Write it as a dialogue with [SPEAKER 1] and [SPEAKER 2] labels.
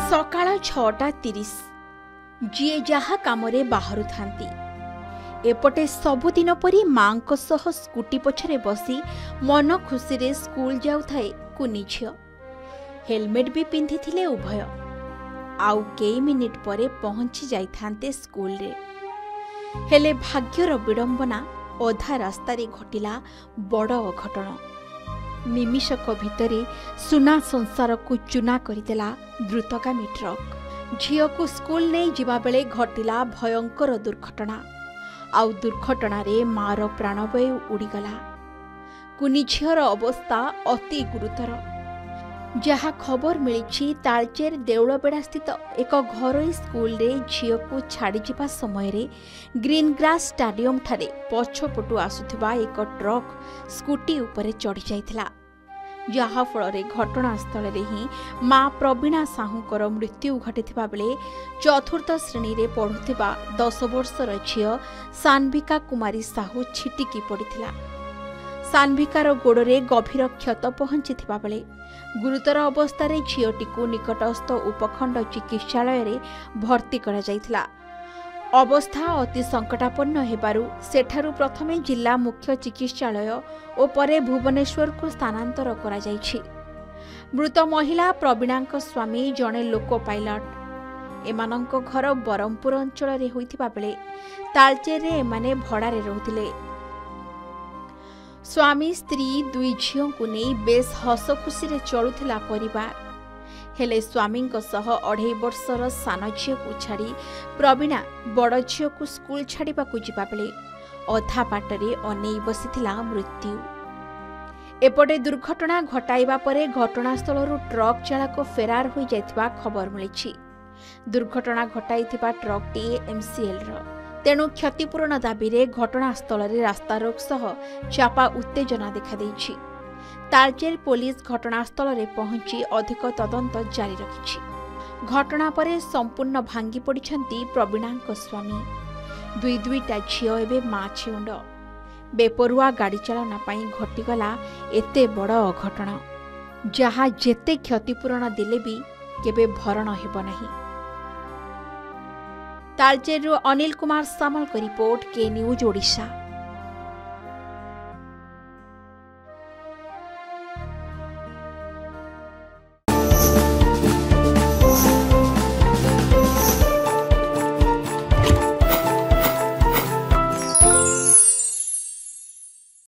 [SPEAKER 1] सकाळ 6:30 जी जहा कामरे बाहरु थांती एपटे सबुदिन परी मां सह स्कूटी पछरे बसी मन खुशी रे स्कूल जाउथाए कुनी झियो। हेलमेट भी पिंधि थिले उभय। आउ कई मिनिट परे पहुंची जाई थांते स्कूल रे। हेले भाग्यर विडंबना अधा रास्ता रे घटिला बड़ अघटन। निमिषक भितरे सुना संसार को चुना करदेला द्रुतगामी ट्रक। झियो को स्कूल नहीं जिबा बेले घटिला भयंकर दुर्घटना। आउ दुर्घटना रे मार प्राणवायु उड़ीगला। कुनी झियर अवस्था अति गुरुतर। जहा खबर मिली तालचेर देउलबेड़ा स्थित एक घरोई स्कूल रे झियो को छाड़ी जिबा समय रे ग्रीन ग्रास स्टाडियम ठारे पछपटु आसुथिबा एक ट्रक स्कूटी उपरे चढ़ी जाइथिला। जहा फल घटनास्थल रे ही मां प्रवीणा साहूकर मृत्यु घटिथिबा बेले चतुर्थ श्रेणी रे पढ़ुथिबा 10 वर्षर झियो सान्विका कुमारी साहू छिटिकी पड़िथिला। सान्विकार गोड़े गभीर क्षत पहुंचीथिबा बेले गुरुतर अवस्था रे झियोटीकु निकटस्थ उपखंड चिकित्सालय रे भर्ती करा जाइथिला। अवस्था अति संकटापन्न हेबारु सेठारु प्रथमे जिला मुख्य चिकित्सालय और परे भुवनेश्वर को स्थानांतर करा जाइछि। मृत महिला प्रवीणांक स्वामी जणे लोको पायलट। एमानंक घर बरमपुर अंचल रे होइथिबा बेले तालचेर रे एमाने भड़ारे रहुथिले। स्वामी स्त्री दुई झियों को नहीं बेस हस खुशी रे चलुथिला परिवार। हेले स्वामी सह 2.5 वर्षर सान झियो को छाड़ी प्रवीणा बड़ झियो को स्कूल छाड़िबा को जिबा बेले अधा बाटरे अनेई बसिथिला मृत्यु। एपटे दुर्घटना घटाइबा परे घटनास्थल ट्रक चालक फेरार हो जाइथिबा खबर मिली। दुर्घटना घटाइथिबा ट्रकटी एमसीएल रो। तेणु क्षतिपूरण दाबी रे घटनास्थल रे रास्ता रोक सह चापा उत्तेजना देखा देइछि। तालचेर पुलिस घटनास्थल रे पहुंची अधिक तदंत जारी रखिछि। घटना परे संपूर्ण भांगी पड़िछंती प्रवीणांक स्वामी। दुईटा झियो एबे मां छेउंड। बेपरुआ गाड़ी चालना पाई घटिगला एते बड़ अघटन जहा जेते क्षतिपूरण देले भी केबे भरण हेब नाही। तालचेर अनिल कुमार सामल का रिपोर्ट के न्यूज ओडिशा।